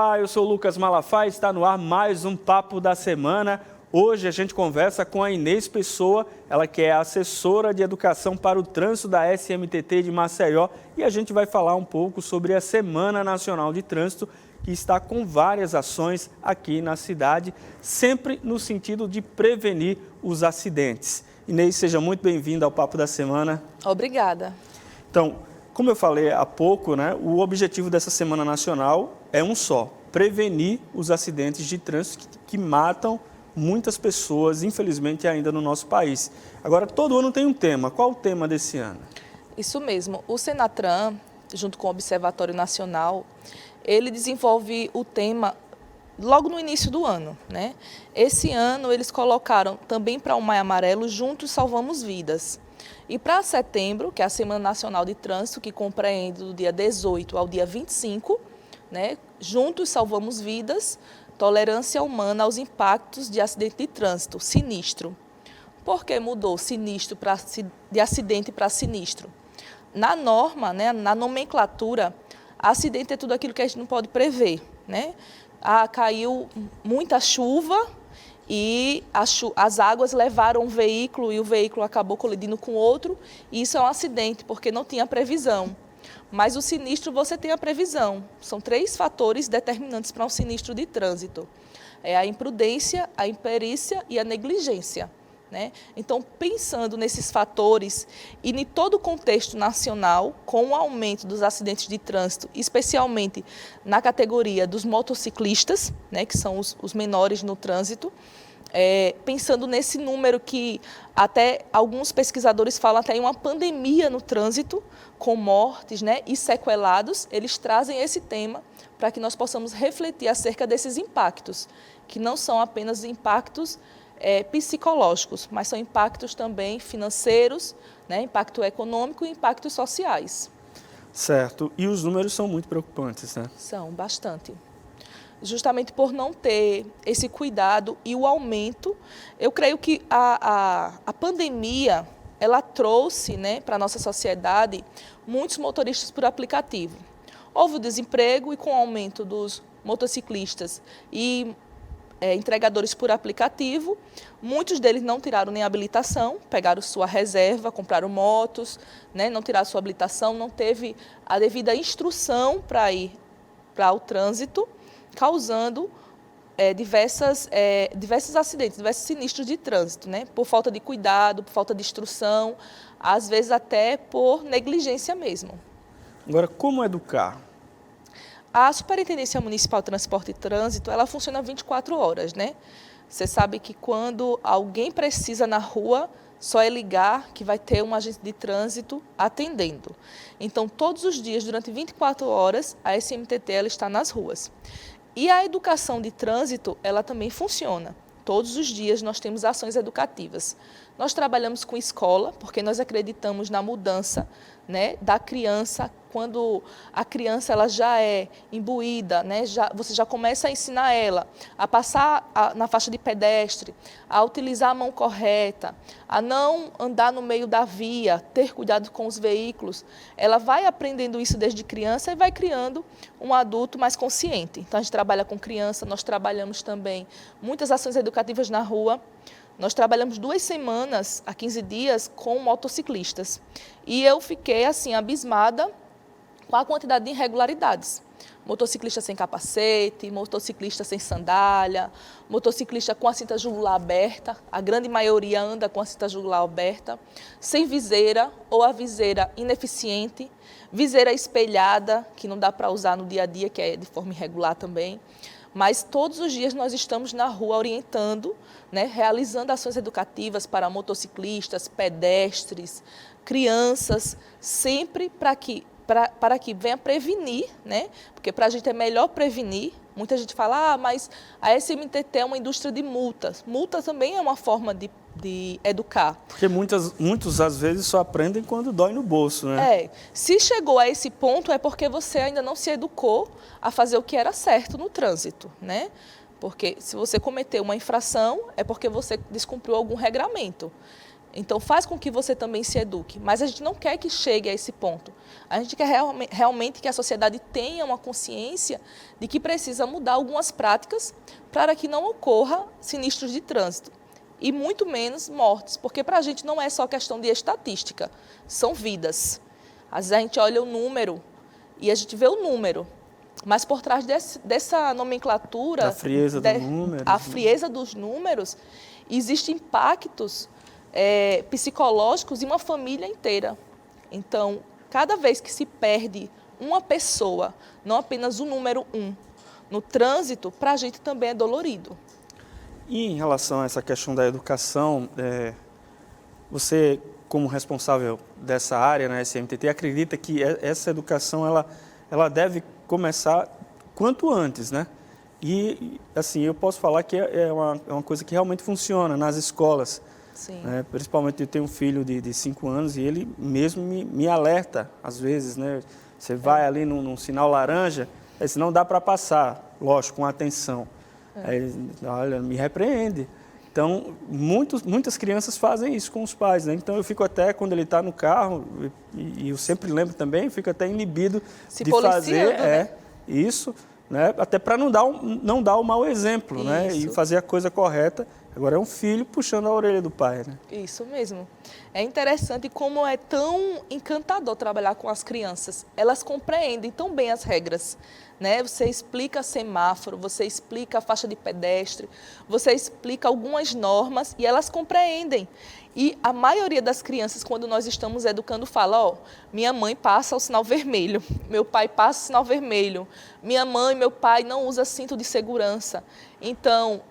Olá, eu sou o Lucas Malafaia, está no ar mais um Papo da Semana. Hoje a gente conversa com a Inês Pessoa, ela que é assessora de Educação para o Trânsito da SMTT de Maceió, e a gente vai falar um pouco sobre a Semana Nacional de Trânsito, que está com várias ações aqui na cidade, sempre no sentido de prevenir os acidentes. Inês, seja muito bem-vinda ao Papo da Semana. Obrigada. Então, como eu falei há pouco, o objetivo dessa Semana Nacional é um só: prevenir os acidentes de trânsito que matam muitas pessoas, infelizmente, ainda no nosso país. Agora, todo ano tem um tema. Qual o tema desse ano? Isso mesmo. O Senatran, junto com o Observatório Nacional, ele desenvolve o tema logo no início do ano, né? Esse ano eles colocaram também para o Maio Amarelo, Juntos Salvamos Vidas. E para setembro, que é a Semana Nacional de Trânsito, que compreende do dia 18 ao dia 25, né? Juntos Salvamos Vidas, tolerância humana aos impactos de acidente de trânsito, sinistro. Por que mudou sinistro de acidente para sinistro? Na norma, né, na nomenclatura, acidente é tudo aquilo que a gente não pode prever, né? Caiu muita chuva e as águas levaram um veículo e o veículo acabou colidindo com outro, e isso é um acidente, porque não tinha previsão. Mas o sinistro você tem a previsão. São 3 fatores determinantes para um sinistro de trânsito. É a imprudência, a imperícia e a negligência, né? Então, pensando nesses fatores e em todo o contexto nacional, com o aumento dos acidentes de trânsito, especialmente na categoria dos motociclistas, né, que são os menores no trânsito, pensando nesse número que até alguns pesquisadores falam até em uma pandemia no trânsito, com mortes, né, e sequelados, eles trazem esse tema para que nós possamos refletir acerca desses impactos, que não são apenas impactos psicológicos, mas são impactos também financeiros, né, impacto econômico e impactos sociais. Certo. E os números são muito preocupantes, né? São, bastante. Justamente por não ter esse cuidado e o aumento. Eu creio que a pandemia, ela trouxe, né, para a nossa sociedade muitos motoristas por aplicativo. Houve o desemprego, e com o aumento dos motociclistas e entregadores por aplicativo, muitos deles não tiraram nem habilitação, pegaram sua reserva, compraram motos, né, não tiraram sua habilitação, não teve a devida instrução para ir para o trânsito, causando diversos acidentes, diversos sinistros de trânsito, né, por falta de cuidado, por falta de instrução, às vezes até por negligência mesmo. Agora, como educar? A Superintendência Municipal de Transporte e Trânsito, ela funciona 24 horas, né? Você sabe que quando alguém precisa na rua, só é ligar que vai ter um agente de trânsito atendendo. Então, todos os dias, durante 24 horas, a SMTT ela está nas ruas. E a educação de trânsito, ela também funciona. Todos os dias nós temos ações educativas. Nós trabalhamos com escola, porque nós acreditamos na mudança, né, da criança. Quando a criança ela já é imbuída, né, você já começa a ensinar ela a passar na faixa de pedestre, a utilizar a mão correta, a não andar no meio da via, ter cuidado com os veículos. Ela vai aprendendo isso desde criança e vai criando um adulto mais consciente. Então, a gente trabalha com criança, nós trabalhamos também muitas ações educativas na rua. Nós trabalhamos 2 semanas, a 15 dias, com motociclistas. E eu fiquei, assim, abismada com a quantidade de irregularidades. Motociclista sem capacete, motociclista sem sandália, motociclista com a cinta jugular aberta, a grande maioria anda com a cinta jugular aberta, sem viseira ou a viseira ineficiente, viseira espelhada, que não dá para usar no dia a dia, que é de forma irregular também. Mas todos os dias nós estamos na rua orientando, né, realizando ações educativas para motociclistas, pedestres, crianças, sempre para que venha prevenir, né? Porque para a gente é melhor prevenir. Muita gente fala, mas a SMTT é uma indústria de multas. Multa também é uma forma de educar. Porque muitos, às vezes, só aprendem quando dói no bolso, né? Se chegou a esse ponto, é porque você ainda não se educou a fazer o que era certo no trânsito, né? Porque se você cometeu uma infração, é porque você descumpriu algum regramento. Então, faz com que você também se eduque. Mas a gente não quer que chegue a esse ponto. A gente quer realmente que a sociedade tenha uma consciência de que precisa mudar algumas práticas para que não ocorra sinistros de trânsito. E muito menos mortes, porque para a gente não é só questão de estatística, são vidas. Às vezes a gente olha o número e a gente vê o número, mas por trás dessa nomenclatura, a frieza do número, a frieza dos números, existem impactos psicológicos em uma família inteira. Então, cada vez que se perde uma pessoa, não apenas o número 1, no trânsito, para a gente também é dolorido. E em relação a essa questão da educação, você, como responsável dessa área na SMTT, acredita que essa educação ela deve começar quanto antes, né? E, assim, eu posso falar que é uma coisa que realmente funciona nas escolas. Sim. Né? Principalmente eu tenho um filho de 5 anos e ele mesmo me alerta, às vezes, né? Você vai ali num sinal laranja, aí se não dá para passar, lógico, com atenção. Aí, olha, me repreende. Então, muitas crianças fazem isso com os pais, né? Então, eu fico até, quando ele está no carro, e eu sempre lembro também, fico até inibido de fazer né? Isso, né? Até para não dar o mau exemplo, né? E fazer a coisa correta. Agora é um filho puxando a orelha do pai, né? Isso mesmo. É interessante como é tão encantador trabalhar com as crianças. Elas compreendem tão bem as regras, né? Você explica semáforo, você explica a faixa de pedestre, você explica algumas normas e elas compreendem. E a maioria das crianças, quando nós estamos educando, fala, ó, minha mãe passa o sinal vermelho, meu pai passa o sinal vermelho, minha mãe, meu pai não usa cinto de segurança. Então,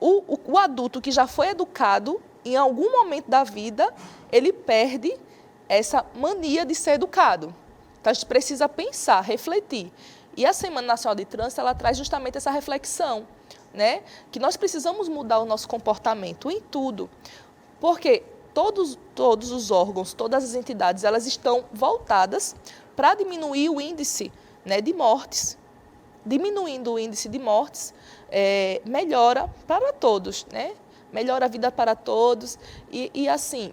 o adulto que já foi educado, em algum momento da vida, ele perde essa mania de ser educado. Então, a gente precisa pensar, refletir. E a Semana Nacional de Trânsito, ela traz justamente essa reflexão, né? Que nós precisamos mudar o nosso comportamento em tudo. Porque todos os órgãos, todas as entidades, elas estão voltadas para diminuir o índice, né, de mortes. Diminuindo o índice de mortes, melhora para todos, né? Melhora a vida para todos. E assim,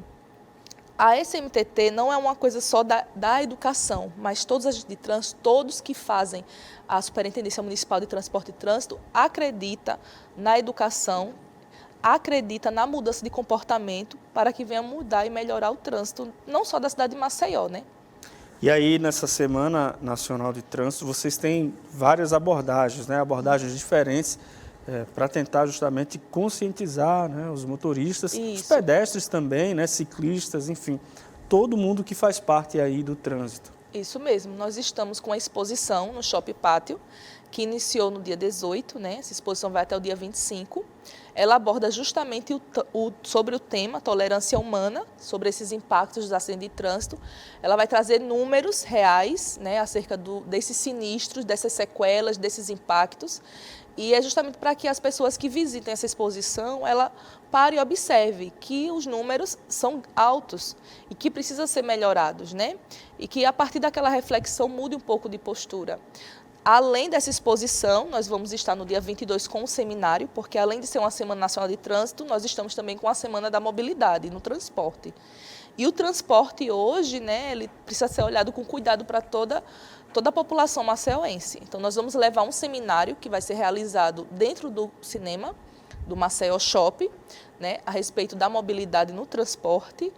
a SMTT não é uma coisa só da educação, mas todos os agentes de trânsito, todos que fazem a Superintendência Municipal de Transporte e Trânsito, acredita na educação, acredita na mudança de comportamento para que venha mudar e melhorar o trânsito, não só da cidade de Maceió, né? E aí, nessa Semana Nacional de Trânsito, vocês têm várias abordagens, né? Abordagens diferentes para tentar justamente conscientizar, né, os motoristas, os pedestres também, né, ciclistas, enfim, todo mundo que faz parte aí do trânsito. Isso mesmo. Nós estamos com a exposição no Shopping Pátio, que iniciou no dia 18, né? Essa exposição vai até o dia 25. Ela aborda justamente sobre o tema tolerância humana, sobre esses impactos dos acidentes de trânsito. Ela vai trazer números reais, né, acerca desses sinistros, dessas sequelas, desses impactos. E é justamente para que as pessoas que visitem essa exposição, ela pare e observe que os números são altos e que precisam ser melhorados, né? E que a partir daquela reflexão mude um pouco de postura. Além dessa exposição, nós vamos estar no dia 22 com um seminário, porque além de ser uma Semana Nacional de Trânsito, nós estamos também com a Semana da Mobilidade no transporte. E o transporte hoje, né, ele precisa ser olhado com cuidado para toda a população maceioense. Então, nós vamos levar um seminário que vai ser realizado dentro do cinema, do Maceió Shopping, né, a respeito da mobilidade no transporte.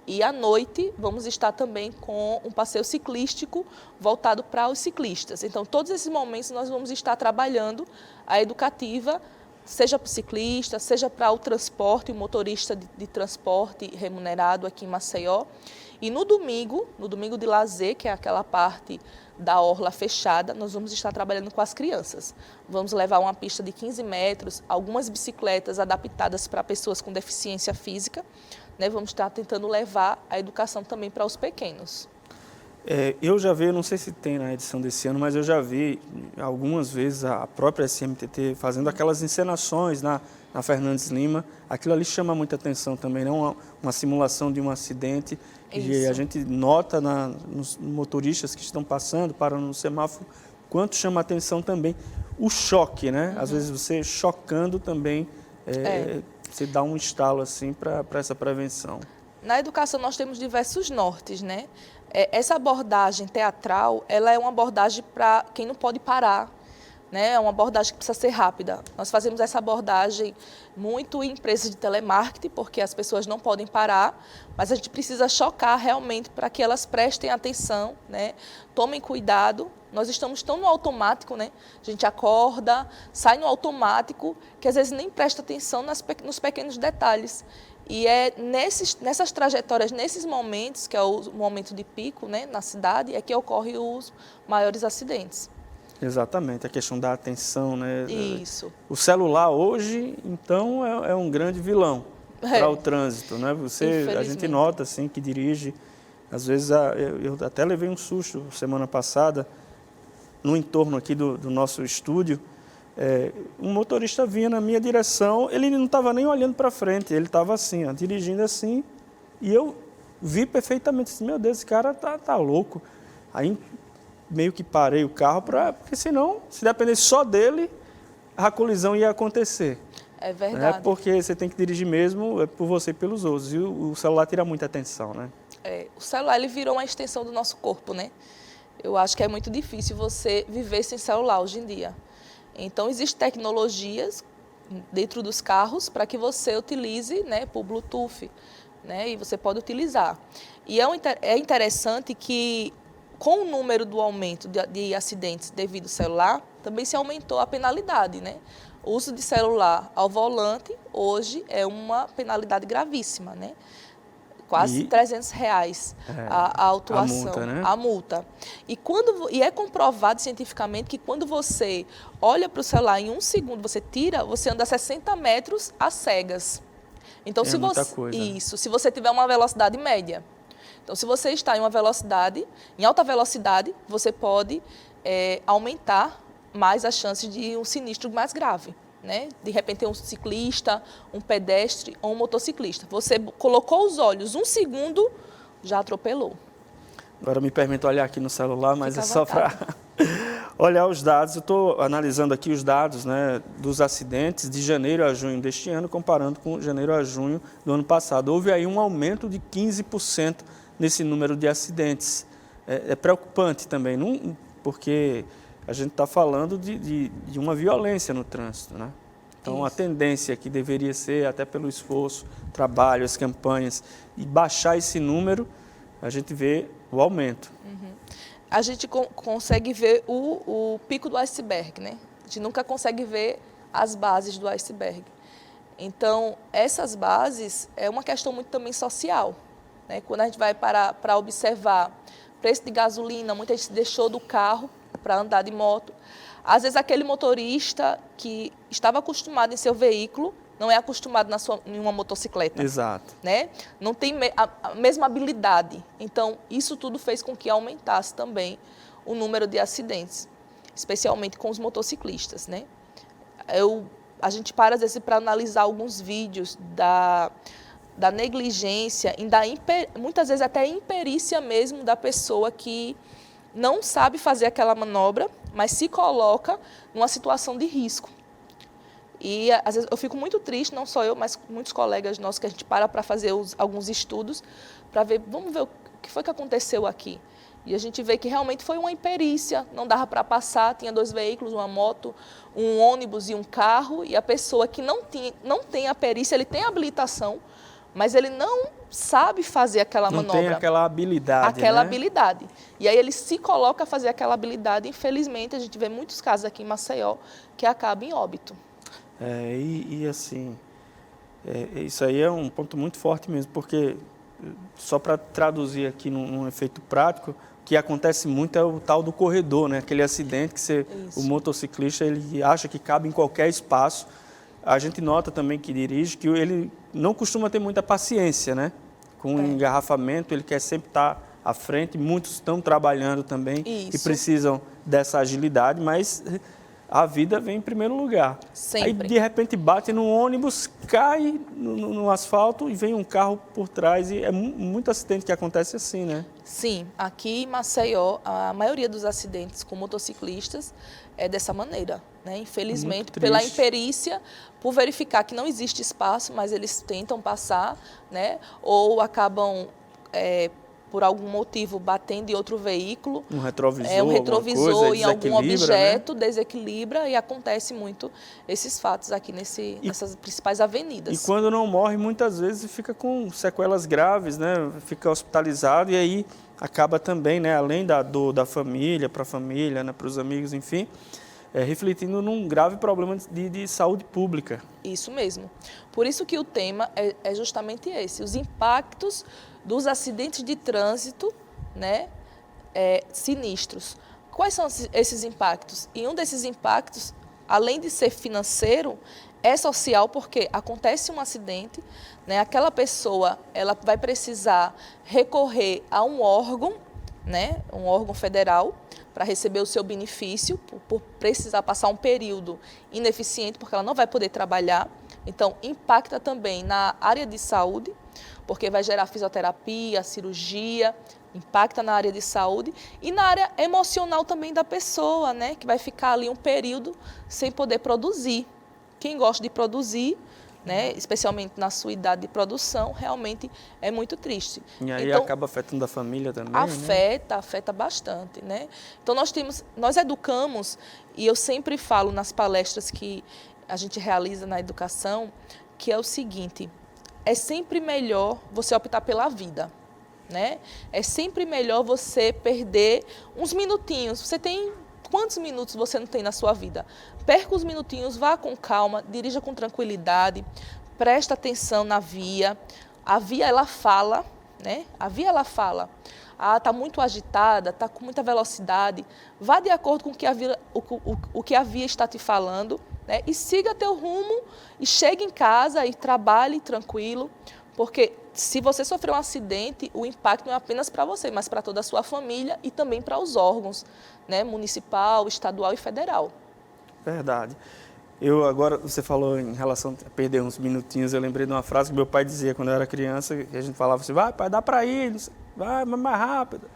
E à noite vamos estar também com um passeio ciclístico voltado para os ciclistas. Então, todos esses momentos nós vamos estar trabalhando a educativa, seja para o ciclista, seja para o transporte, o motorista de transporte remunerado aqui em Maceió. E no domingo de lazer, que é aquela parte da orla fechada, nós vamos estar trabalhando com as crianças. Vamos levar uma pista de 15 metros, algumas bicicletas adaptadas para pessoas com deficiência física, né? Vamos estar tentando levar a educação também para os pequenos. Eu já vi, não sei se tem na edição desse ano, mas eu já vi algumas vezes a própria SMTT fazendo aquelas encenações na Fernandes Lima. Aquilo ali chama muita atenção também, né? Uma simulação de um acidente. Isso. E a gente nota nos motoristas que estão passando, parando no semáforo, quanto chama atenção também o choque, né? Às vezes você chocando também Você dá um estalo assim para essa prevenção. Na educação nós temos diversos nortes, né? Essa abordagem teatral, ela é uma abordagem para quem não pode parar, né? É uma abordagem que precisa ser rápida. Nós fazemos essa abordagem muito em empresas de telemarketing, porque as pessoas não podem parar, mas a gente precisa chocar realmente para que elas prestem atenção, né? Tomem cuidado. Nós estamos tão no automático, né? A gente acorda, sai no automático, que às vezes nem presta atenção nos pequenos detalhes. E é nessas trajetórias, nesses momentos, que é o momento de pico, né, na cidade, é que ocorrem os maiores acidentes. Exatamente, a questão da atenção, né? Isso. O celular hoje, então, é um grande vilão para o trânsito, né? A gente nota, assim, que dirige, às vezes, eu até levei um susto semana passada, no entorno aqui do nosso estúdio, um motorista vinha na minha direção, ele não estava nem olhando para frente, ele estava assim, ó, dirigindo assim, e eu vi perfeitamente, assim, meu Deus, esse cara tá louco. Aí meio que parei o carro, porque senão, se dependesse só dele, a colisão ia acontecer. É verdade. Porque você tem que dirigir mesmo por você e pelos outros, e o celular tira muita atenção, né? O celular, ele virou uma extensão do nosso corpo, né? Eu acho que é muito difícil você viver sem celular hoje em dia. Então, existem tecnologias dentro dos carros para que você utilize, né, por Bluetooth, né, e você pode utilizar. E é interessante que, com o número do aumento de acidentes devido ao celular, também se aumentou a penalidade, né? O uso de celular ao volante, hoje, é uma penalidade gravíssima, né? Quase R$300 a autuação, a multa, né? A multa. E é comprovado cientificamente que quando você olha para o celular em 1 segundo, você anda 60 metros às cegas. Então, se você tiver uma velocidade média. Então, se você está em alta velocidade, você pode aumentar mais as chances de um sinistro mais grave. Né? De repente tem um ciclista, um pedestre ou um motociclista. Você colocou os olhos 1 segundo, já atropelou. Agora me permito olhar aqui no celular, mas é só para olhar os dados. Eu estou analisando aqui os dados, né, dos acidentes de janeiro a junho deste ano, comparando com janeiro a junho do ano passado. Houve aí um aumento de 15% nesse número de acidentes. É preocupante também, porque a gente está falando de uma violência no trânsito, né? Então, isso. A tendência que deveria ser, até pelo esforço, trabalho, as campanhas, e baixar esse número, a gente vê o aumento. Uhum. A gente consegue ver o pico do iceberg, né? A gente nunca consegue ver as bases do iceberg. Então, essas bases é uma questão muito também social, né? Quando a gente vai para observar preço de gasolina, muita gente deixou do carro para andar de moto. Às vezes, aquele motorista que estava acostumado em seu veículo não é acostumado em uma motocicleta. Exato. Né? Não tem a mesma habilidade. Então, isso tudo fez com que aumentasse também o número de acidentes, especialmente com os motociclistas. Né? A gente para, às vezes, para analisar alguns vídeos da negligência, muitas vezes até imperícia mesmo da pessoa que não sabe fazer aquela manobra, mas se coloca numa situação de risco. E, às vezes, eu fico muito triste, não só eu, mas muitos colegas nossos, que a gente para fazer alguns estudos, para ver, vamos ver o que foi que aconteceu aqui. E a gente vê que realmente foi uma imperícia, não dava para passar, tinha 2 veículos, uma moto, um ônibus e um carro, e a pessoa que não tem a perícia, ele tem a habilitação, mas ele não sabe fazer aquela manobra. Não tem aquela habilidade, habilidade. E aí ele se coloca a fazer aquela habilidade. Infelizmente, a gente vê muitos casos aqui em Maceió que acabam em óbito. Assim, isso aí é um ponto muito forte mesmo, porque, só para traduzir aqui num efeito prático, o que acontece muito é o tal do corredor, né? Aquele acidente que o motociclista ele acha que cabe em qualquer espaço. A gente nota também que dirige que ele não costuma ter muita paciência, né? Com o engarrafamento, ele quer sempre estar à frente. Muitos estão trabalhando também e precisam dessa agilidade, mas a vida vem em primeiro lugar. Sempre. Aí, de repente, bate num ônibus, cai no asfalto e vem um carro por trás. E é muito acidente que acontece assim, né? Sim. Aqui em Maceió, a maioria dos acidentes com motociclistas é dessa maneira. né? Infelizmente, Muito pela triste. imperícia, por verificar que não existe espaço, mas eles tentam passar, né? Ou acabam, por algum motivo, batendo em outro veículo. Um retrovisor, Um alguma coisa, retrovisor em algum desequilibra, né? objeto, desequilibra e acontece muito esses fatos aqui nessas principais avenidas. E quando não morre, muitas vezes fica com sequelas graves, né? Fica hospitalizado e aí acaba também, né? Além da dor da família, para a família, né? Para os amigos, enfim, refletindo num grave problema de saúde pública. Isso mesmo. Por isso que o tema é justamente esse, os impactos dos acidentes de trânsito, né? Sinistros. Quais são esses impactos? E um desses impactos, além de ser financeiro, é social, porque acontece um acidente, né? Aquela pessoa ela vai precisar recorrer a um órgão, né? Um órgão federal, para receber o seu benefício, por precisar passar um período ineficiente, porque ela não vai poder trabalhar. Então, impacta também na área de saúde, porque vai gerar fisioterapia, cirurgia, impacta na área de saúde e na área emocional também da pessoa, né? Que vai ficar ali um período sem poder produzir. Quem gosta de produzir, né? Especialmente na sua idade de produção, realmente é muito triste. E aí então, acaba afetando a família também, afeta bastante, né? Então nós educamos, e eu sempre falo nas palestras que a gente realiza na educação, que é o seguinte: é sempre melhor você optar pela vida, né? É sempre melhor você perder uns minutinhos. Você tem quantos minutos você não tem na sua vida? Perca os minutinhos, vá com calma, dirija com tranquilidade, presta atenção na via. A via, ela fala, né? A via, ela fala. Ah, está muito agitada, está com muita velocidade. Vá de acordo com o que a via está te falando, né? E siga teu rumo e chegue em casa e trabalhe tranquilo, porque se você sofrer um acidente, o impacto não é apenas para você, mas para toda a sua família e também para os órgãos, né? Municipal, estadual e federal. Verdade. Agora, você falou em relação a perder uns minutinhos, eu lembrei de uma frase que meu pai dizia quando eu era criança, que a gente falava assim: vai, pai, dá para ir, vai, mais rápido.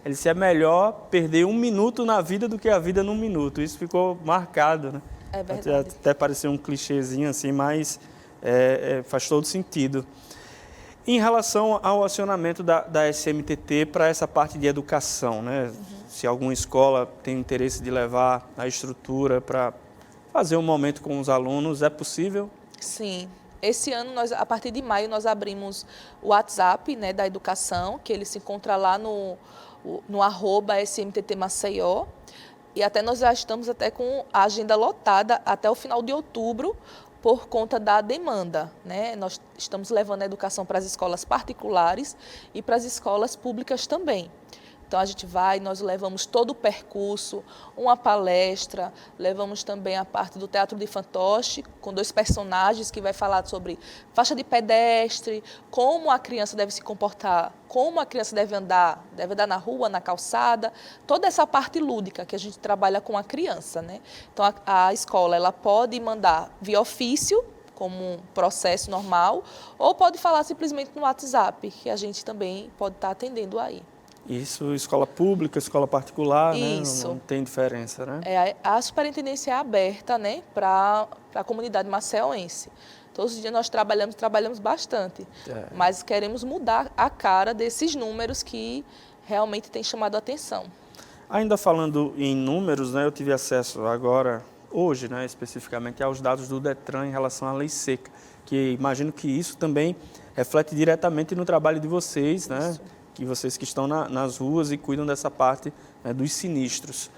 Ele disse: é melhor perder um minuto na vida do que a vida num minuto. Isso ficou marcado, né? É verdade. Até pareceu um clichêzinho assim, mas faz todo sentido. Em relação ao acionamento da SMTT para essa parte de educação, né? Uhum. Se alguma escola tem interesse de levar a estrutura para fazer um momento com os alunos, é possível? Sim. Esse ano, a partir de maio, nós abrimos o WhatsApp, né, da educação, que ele se encontra lá no @SMTT Maceió. E até nós já estamos até com a agenda lotada até o final de outubro, por conta da demanda, né? Nós estamos levando a educação para as escolas particulares e para as escolas públicas também. Então, nós levamos todo o percurso, uma palestra, levamos também a parte do teatro de fantoche, com 2 personagens que vai falar sobre faixa de pedestre, como a criança deve se comportar, como a criança deve andar na rua, na calçada, toda essa parte lúdica que a gente trabalha com a criança, né? Então, a escola ela pode mandar via ofício, como um processo normal, ou pode falar simplesmente no WhatsApp, que a gente também pode estar atendendo aí. Isso, escola pública, escola particular, Isso. Né? Não tem diferença, né? A superintendência é aberta, né, para a comunidade maceiense. Todos os dias nós trabalhamos bastante, mas queremos mudar a cara desses números que realmente têm chamado a atenção. Ainda falando em números, né, eu tive acesso agora, hoje, né, especificamente, aos dados do Detran em relação à lei seca, que imagino que isso também reflete diretamente no trabalho de vocês, né? Que vocês que estão nas ruas e cuidam dessa parte, né, dos sinistros.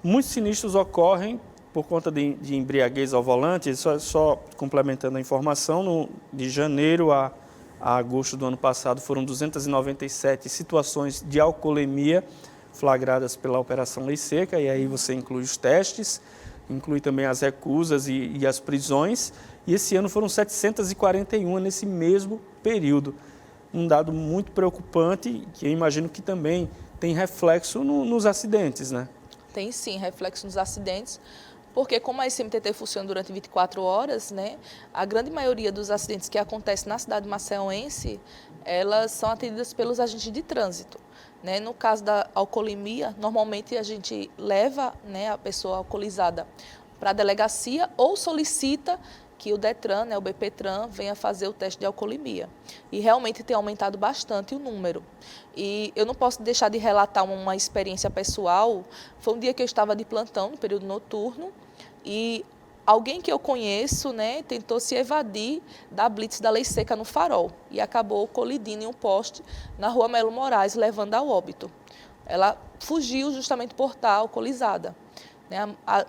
Muitos sinistros ocorrem por conta de embriaguez ao volante. Só complementando a informação, de janeiro a agosto do ano passado foram 297 situações de alcoolemia flagradas pela Operação Lei Seca, e aí você inclui os testes, inclui também as recusas e as prisões, e esse ano foram 741 nesse mesmo período. Um dado muito preocupante, que eu imagino que também tem reflexo nos acidentes, né? Tem sim, reflexo nos acidentes, porque como a SMTT funciona durante 24 horas, né, a grande maioria dos acidentes que acontecem na cidade maceiense, elas são atendidas pelos agentes de trânsito, né? No caso da alcoolemia, normalmente a gente leva, né, a pessoa alcoolizada para a delegacia ou solicita que o Detran, né, o BPTran, venha fazer o teste de alcoolemia. E realmente tem aumentado bastante o número. E eu não posso deixar de relatar uma experiência pessoal. Foi um dia que eu estava de plantão, no período noturno, e alguém que eu conheço, né, tentou se evadir da blitz da lei seca no Farol e acabou colidindo em um poste na rua Melo Moraes, levando ao óbito. Ela fugiu justamente por estar alcoolizada.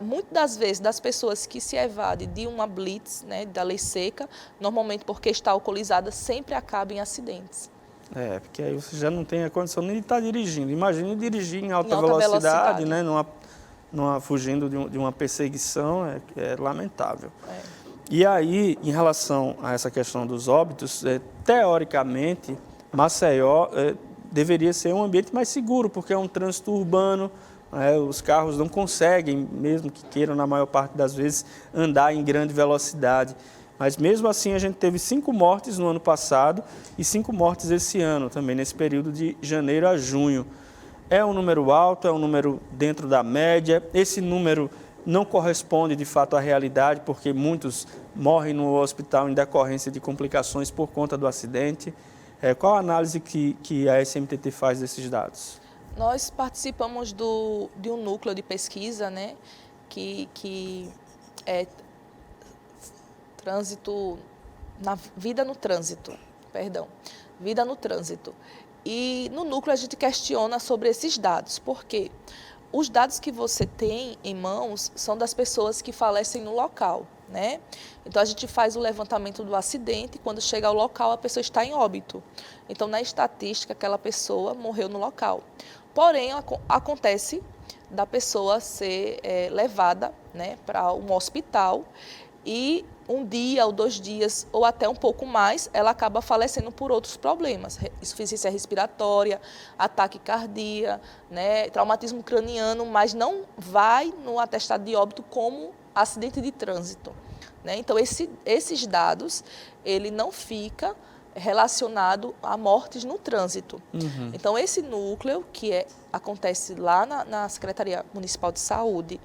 Muitas das vezes, das pessoas que se evadem de uma blitz, né, da lei seca, normalmente porque está alcoolizada, sempre acaba em acidentes. Porque aí você já não tem a condição nem de estar dirigindo. Imagine dirigir em alta velocidade, né, fugindo de uma perseguição, é lamentável. E aí, em relação a essa questão dos óbitos, teoricamente, Maceió deveria ser um ambiente mais seguro, porque é um trânsito urbano. Os carros não conseguem, mesmo que queiram, na maior parte das vezes, andar em grande velocidade. Mas mesmo assim a gente teve 5 mortes no ano passado e 5 mortes esse ano também, nesse período de janeiro a junho. É um número alto, é um número dentro da média. Esse número não corresponde de fato à realidade, porque muitos morrem no hospital em decorrência de complicações por conta do acidente. Qual a análise que a SMTT faz desses dados? Nós participamos de um núcleo de pesquisa, né, que é vida no trânsito. E no núcleo a gente questiona sobre esses dados, porque os dados que você tem em mãos são das pessoas que falecem no local, né? Então a gente faz o levantamento do acidente e quando chega ao local a pessoa está em óbito. Então na estatística aquela pessoa morreu no local. Porém, acontece da pessoa ser levada, né, para um hospital e um dia ou 2 dias ou até um pouco mais, ela acaba falecendo por outros problemas, insuficiência respiratória, ataque cardíaco, né, traumatismo craniano, mas não vai no atestado de óbito como acidente de trânsito, né? Então, esses dados, ele não fica relacionado a mortes no trânsito. Uhum. Então, esse núcleo, que acontece lá na Secretaria Municipal de Saúde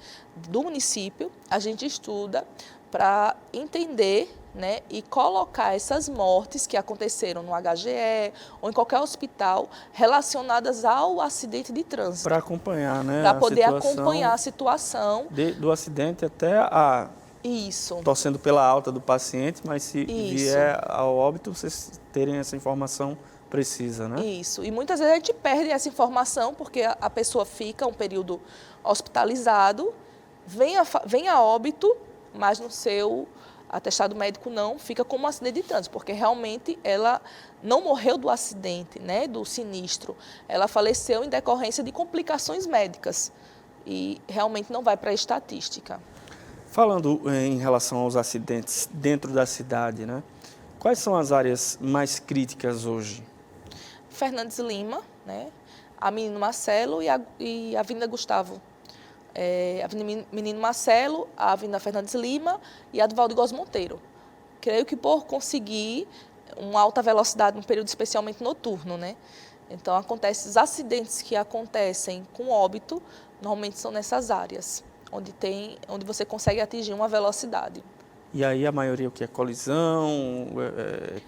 do município, a gente estuda para entender, né, e colocar essas mortes que aconteceram no HGE ou em qualquer hospital relacionadas ao acidente de trânsito. Para acompanhar, né? Para poder acompanhar a situação. Do acidente até a... Isso. Torcendo pela alta do paciente, mas se Isso. vier ao óbito, vocês terem essa informação precisa, né? Isso. E muitas vezes a gente perde essa informação porque a pessoa fica um período hospitalizado, vem a óbito, mas no seu atestado médico não, fica como um acidente de trânsito, porque realmente ela não morreu do acidente, né, do sinistro. Ela faleceu em decorrência de complicações médicas e realmente não vai para a estatística. Falando em relação aos acidentes dentro da cidade, né? Quais são as áreas mais críticas hoje? Fernandes Lima, né? A Menino Marcelo e a Avenida Gustavo. A Avenida Menino Marcelo, a Avenida Fernandes Lima e a do Valdegoz Monteiro. Creio que por conseguir uma alta velocidade no período especialmente noturno, né? Então, os acidentes que acontecem com óbito, normalmente são nessas áreas, onde você consegue atingir uma velocidade. E aí a maioria o que é colisão,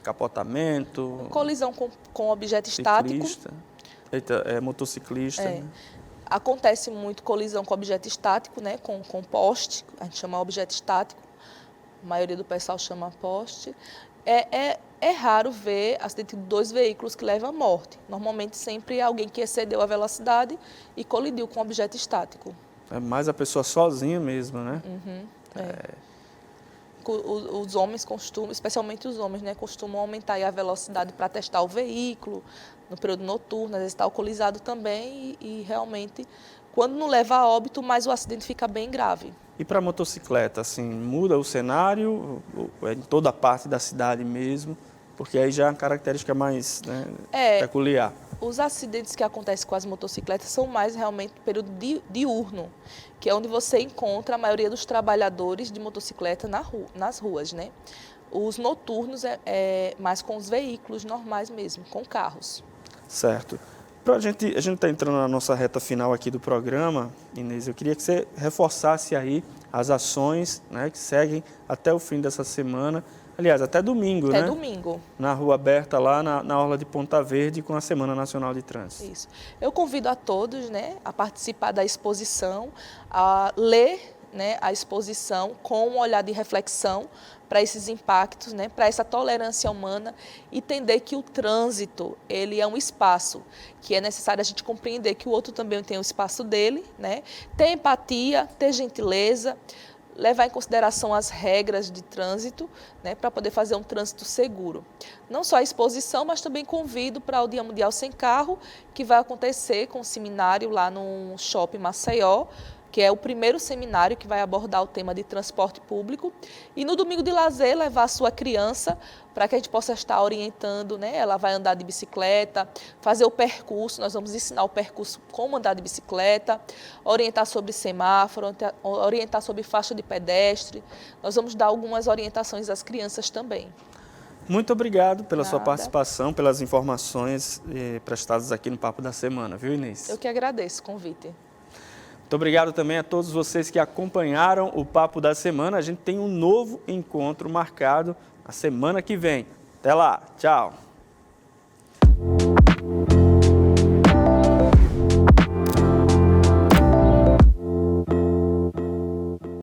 capotamento? Colisão com objeto estático. Motociclista. Né? Acontece muito colisão com objeto estático, né? Com poste, a gente chama objeto estático, a maioria do pessoal chama poste. É raro ver acidente de 2 veículos que levam à morte. Normalmente sempre é alguém que excedeu a velocidade e colidiu com um objeto estático. É mais a pessoa sozinha mesmo, né? Uhum, Os homens costumam, especialmente os homens, né, costumam aumentar aí a velocidade para testar o veículo no período noturno, às vezes está alcoolizado também e realmente, quando não leva a óbito, mais o acidente fica bem grave. E para a motocicleta, assim, muda o cenário, em toda a parte da cidade mesmo, porque aí já é uma característica mais, né, peculiar. Os acidentes que acontecem com as motocicletas são mais realmente no período diurno, que é onde você encontra a maioria dos trabalhadores de motocicleta nas ruas, né? Os noturnos é mais com os veículos normais mesmo, com carros. Certo. A gente está entrando na nossa reta final aqui do programa, Inês, eu queria que você reforçasse aí as ações, né, que seguem até o fim dessa semana. Aliás, até domingo, né? Até domingo. Na rua aberta lá na Orla de Ponta Verde com a Semana Nacional de Trânsito. Isso. Eu convido a todos, né, a participar da exposição, a ler, né, a exposição com um olhar de reflexão para esses impactos, né, para essa tolerância humana, e entender que o trânsito ele é um espaço que é necessário a gente compreender que o outro também tem o espaço dele, né, ter empatia, ter gentileza, levar em consideração as regras de trânsito, né, para poder fazer um trânsito seguro. Não só a exposição, mas também convido para o Dia Mundial Sem Carro, que vai acontecer com um seminário lá no Shopping Maceió, que é o primeiro seminário que vai abordar o tema de transporte público. E no domingo de lazer, levar a sua criança para que a gente possa estar orientando, né? Ela vai andar de bicicleta, fazer o percurso, nós vamos ensinar o percurso como andar de bicicleta, orientar sobre semáforo, orientar sobre faixa de pedestre. Nós vamos dar algumas orientações às crianças também. Muito obrigado pela sua Nada. participação, pelas informações prestadas aqui no Papo da Semana, viu, Inês? Eu que agradeço o convite. Muito obrigado também a todos vocês que acompanharam o Papo da Semana. A gente tem um novo encontro marcado na semana que vem. Até lá, tchau!